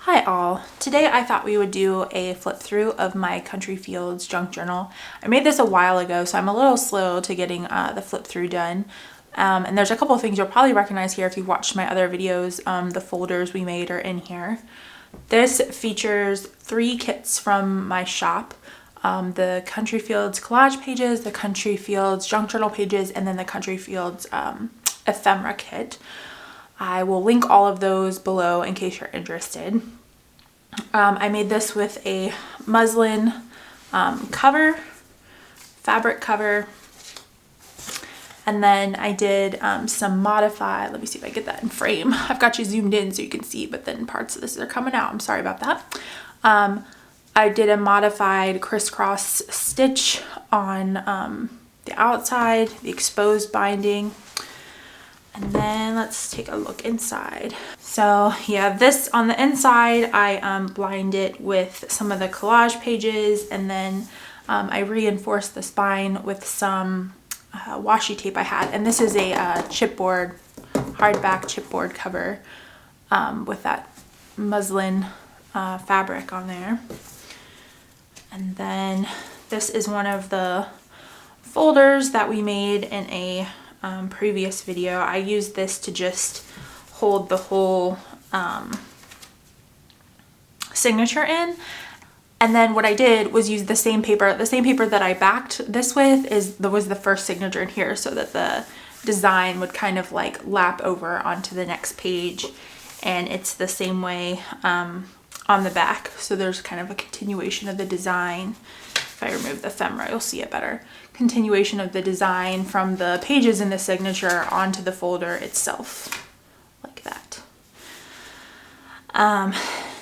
Hi all. Today I thought we would do a flip through of my Country Fields junk journal. I made this a while ago, so I'm a little slow to getting the flip through done. And there's a couple of things you'll probably recognize here if you've watched my other videos. The folders we made are in here. This features 3 kits from my shop. The Country Fields collage pages, the Country Fields junk journal pages, and then the Country Fields ephemera kit. I will link all of those below in case you're interested. I made this with a muslin cover, fabric cover, and then I did some modified, let me see if I get that in frame. I've got you zoomed in so you can see, but then parts of this are coming out. I'm sorry about that. I did a modified crisscross stitch on the outside, the exposed binding. And then let's take a look inside. So yeah, this on the inside, I lined it with some of the collage pages, and then I reinforced the spine with some washi tape I had. And this is a chipboard, hardback chipboard cover with that muslin fabric on there. And then this is one of the folders that we made in a previous video. I used this to just hold the whole signature in, and then what I did was use the same paper that I backed this with was the first signature in here, so that the design would kind of like lap over onto the next page, and it's the same way on the back, so there's kind of a continuation of the design. If I remove the ephemera, you'll see it better. Continuation of the design from the pages in the signature onto the folder itself, like that.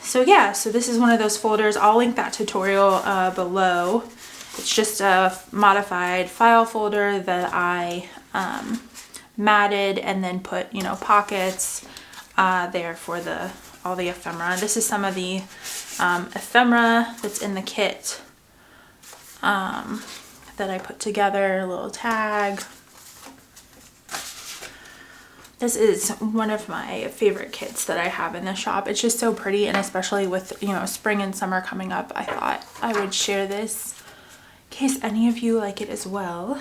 So yeah, so this is one of those folders. I'll link that tutorial below. It's just a modified file folder that I matted and then put, you know, pockets there for all the ephemera. This is some of the ephemera that's in the kit that I put together, a little tag. This is one of my favorite kits that I have in the shop. It's just so pretty, and especially with, you know, spring and summer coming up, I thought I would share this in case any of you like it as well,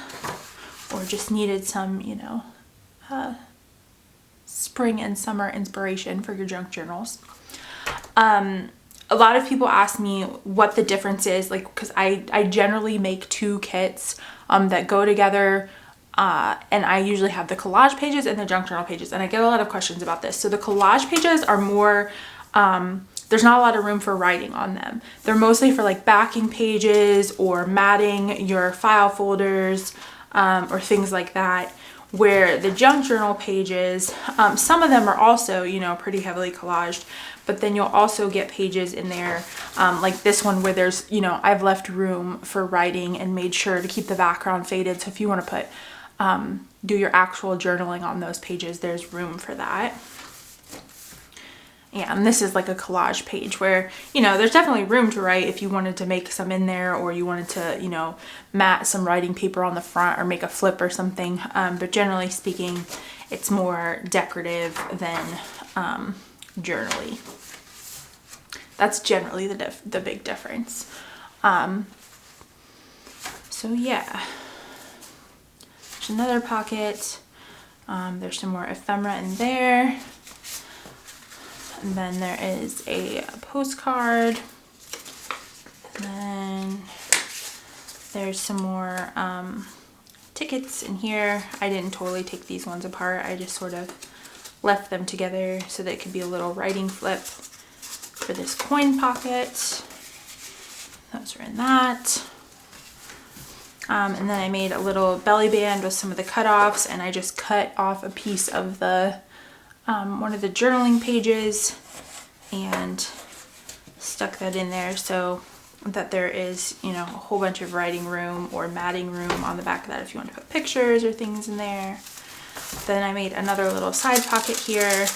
or just needed some, you know, spring and summer inspiration for your junk journals. A lot of people ask me what the difference is, like, because I generally make 2 kits that go together, and I usually have the collage pages and the junk journal pages, and I get a lot of questions about this. So the collage pages are more, there's not a lot of room for writing on them. They're mostly for like backing pages or matting your file folders or things like that. Where the junk journal pages, some of them are also, you know, pretty heavily collaged, but then you'll also get pages in there like this one where there's, you know, I've left room for writing and made sure to keep the background faded. So if you want to put, do your actual journaling on those pages, there's room for that. Yeah, and this is like a collage page where, you know, there's definitely room to write if you wanted to make some in there, or you wanted to, you know, mat some writing paper on the front or make a flip or something. But generally speaking, it's more decorative than journaly. That's generally the big difference. So yeah, there's another pocket. There's some more ephemera in there. And then there is a postcard. And then there's some more tickets in here. I didn't totally take these ones apart. I just sort of left them together so that it could be a little writing flip for this coin pocket. Those are in that. And then I made a little belly band with some of the cutoffs, and I just cut off a piece of the one of the journaling pages and stuck that in there so that there is, you know, a whole bunch of writing room or matting room on the back of that if you want to put pictures or things in there. Then I made another little side pocket here.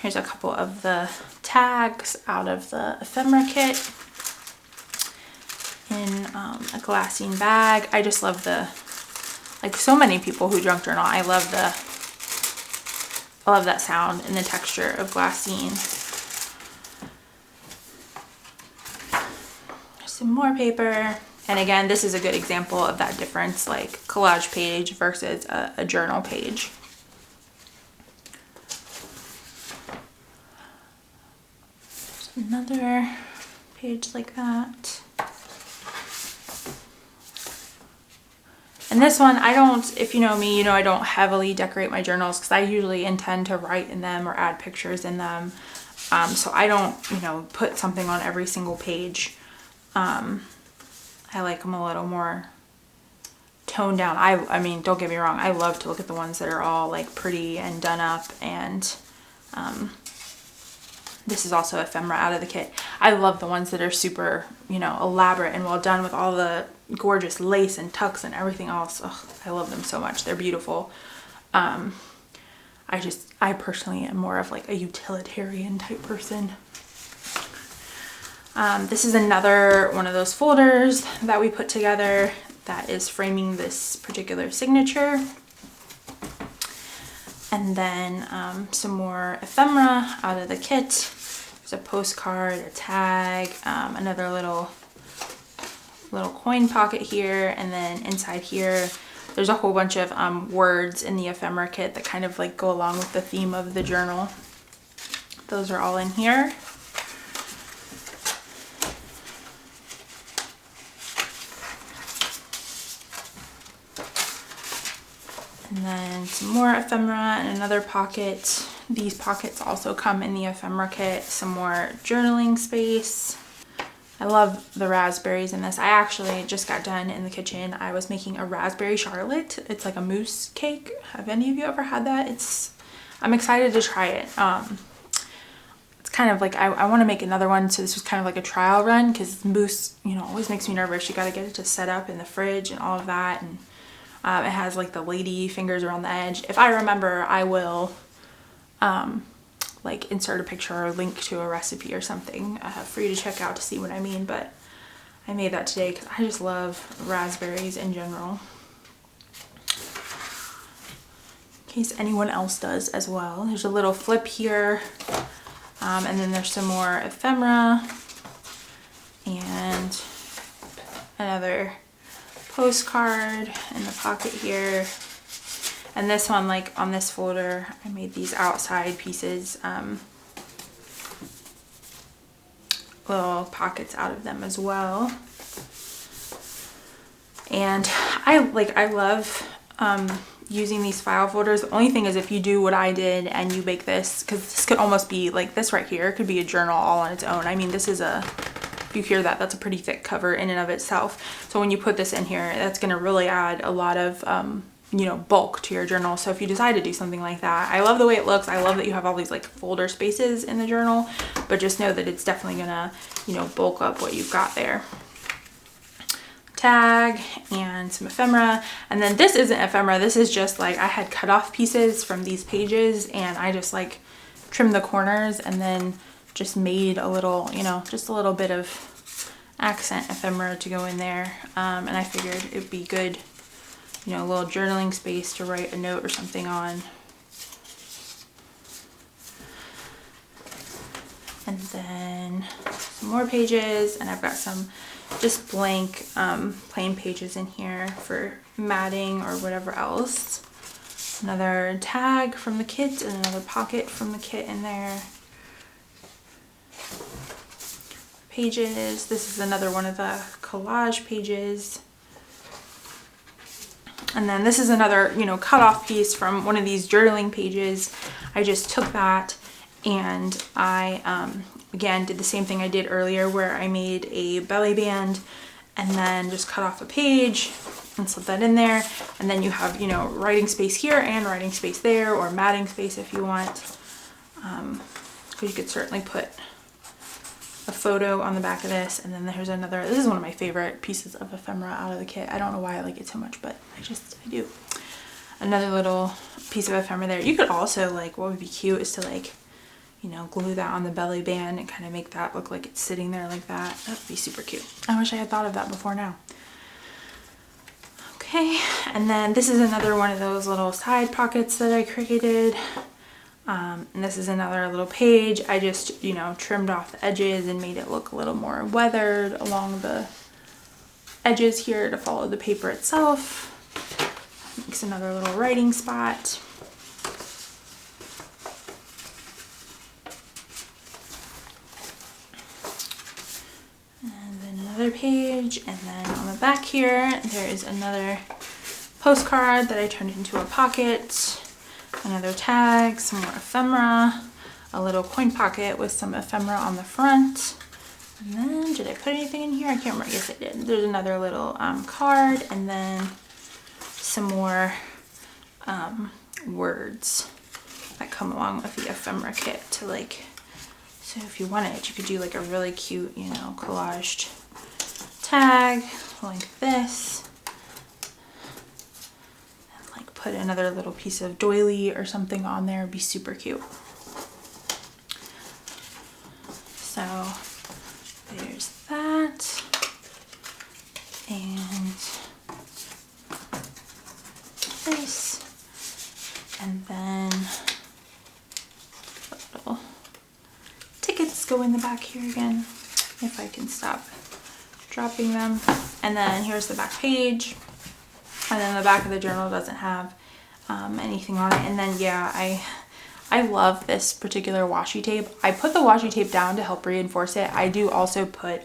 Here's a couple of the tags out of the ephemera kit in a glassine bag. I just love like so many people who junk journal, I love that sound and the texture of glassine. some more paper. And again, this is a good example of that difference, like collage page versus a journal page. There's another page like that. And this one, I don't, if you know me, you know I don't heavily decorate my journals because I usually intend to write in them or add pictures in them. So I don't, you know, put something on every single page. I like them a little more toned down. I mean, don't get me wrong, I love to look at the ones that are all like pretty and done up, and this is also ephemera out of the kit. I love the ones that are super, you know, elaborate and well done with all the gorgeous lace and tucks and everything else. Ugh, I love them so much. They're beautiful. I personally am more of like a utilitarian type person. This is another one of those folders that we put together that is framing this particular signature. And then some more ephemera out of the kit. There's a postcard, a tag, another little coin pocket here, and then inside here there's a whole bunch of words in the ephemera kit that kind of like go along with the theme of the journal. Those are all in here. And then some more ephemera and another pocket. These pockets also come in the ephemera kit. Some more journaling space. I love the raspberries in this. I actually just got done in the kitchen. I was making a raspberry charlotte. It's like a mousse cake. Have any of you ever had that? I'm excited to try it. It's kind of like, I want to make another one. So this was kind of like a trial run because mousse, you know, always makes me nervous. You got to get it to set up in the fridge and all of that. And it has like the lady fingers around the edge. If I remember, I will like insert a picture or a link to a recipe or something for you to check out to see what I mean. But I made that today because I just love raspberries in general. In case anyone else does as well. There's a little flip here, and then there's some more ephemera and another postcard in the pocket here. And this one, like on this folder, I made these outside pieces, little pockets out of them as well. And I love using these file folders. The only thing is if you do what I did and you make this, because this could almost be like this right here, could be a journal all on its own. I mean, this is if you hear that, that's a pretty thick cover in and of itself. So when you put this in here, that's going to really add a lot of you know, bulk to your journal. So if you decide to do something like that, I love the way it looks. I love that you have all these like folder spaces in the journal, but just know that it's definitely gonna, you know, bulk up what you've got there. Tag and some ephemera. And then this isn't ephemera. This is just like, I had cut off pieces from these pages and I just like trimmed the corners and then just made a little, you know, just a little bit of accent ephemera to go in there. And I figured it'd be good, you know, a little journaling space to write a note or something on. And then some more pages, and I've got some just blank plain pages in here for matting or whatever else. Another tag from the kit and another pocket from the kit in there. Pages. This is another one of the collage pages. And then this is another, you know, cut off piece from one of these journaling pages. I just took that and I, again, did the same thing I did earlier where I made a belly band and then just cut off a page and slip that in there. And then you have, you know, writing space here and writing space there, or matting space if you want. Because you could certainly put a photo on the back of this. And then there's another, this is one of my favorite pieces of ephemera out of the kit. I don't know why I like it so much, but I do. Another little piece of ephemera there. You could also, like, what would be cute is to, like, you know, glue that on the belly band and kind of make that look like it's sitting there like that. That would be super cute. I wish I had thought of that before now. Okay, and then this is another one of those little side pockets that I created. And this is another little page. I just, you know, trimmed off the edges and made it look a little more weathered along the edges here to follow the paper itself. Makes another little writing spot. And then another page, and then on the back here there is another postcard that I turned into a pocket. Another tag, some more ephemera, a little coin pocket with some ephemera on the front. And then, did I put anything in here? I can't remember. Yes, I did. There's another little card, and then some more words that come along with the ephemera kit to like, so if you wanted, you could do like a really cute, you know, collaged tag like this. Put another little piece of doily or something on there. It'd be super cute. So there's that. And this. And then little tickets go in the back here again, if I can stop dropping them. And then here's the back page. And then the back of the journal doesn't have anything on it. And then, yeah, I love this particular washi tape. I put the washi tape down to help reinforce it. I do also put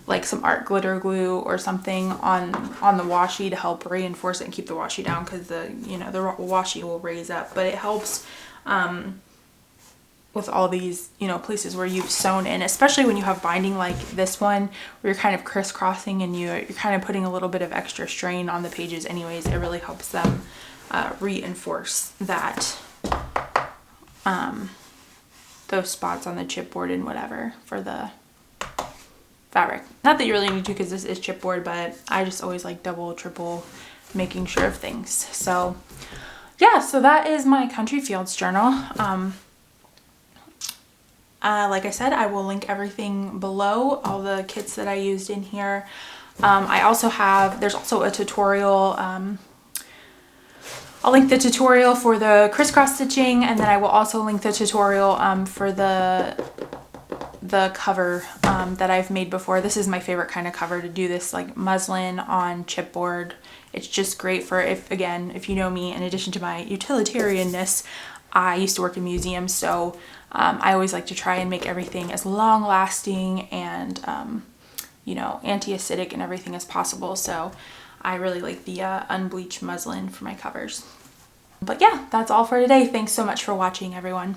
like some art glitter glue or something on the washi to help reinforce it and keep the washi down, because the, you know, the washi will raise up. But it helps with all these, you know, places where you've sewn in, especially when you have binding like this one where you're kind of crisscrossing and you're kind of putting a little bit of extra strain on the pages anyways. It really helps them reinforce that those spots on the chipboard and whatever for the fabric. Not that you really need to, because this is chipboard, but I just always like double, triple making sure of things. So yeah, so that is my Country Fields journal. Like I said, I will link everything below, all the kits that I used in here. I also have, there's also a tutorial. I'll link the tutorial for the crisscross stitching, and then I will also link the tutorial for the cover that I've made before. This is my favorite kind of cover to do, this like muslin on chipboard. It's just great for, if you know me, in addition to my utilitarianness, I used to work in museums, so I always like to try and make everything as long lasting and you know, anti-acidic and everything as possible. So I really like the unbleached muslin for my covers. But yeah, that's all for today. Thanks so much for watching, everyone.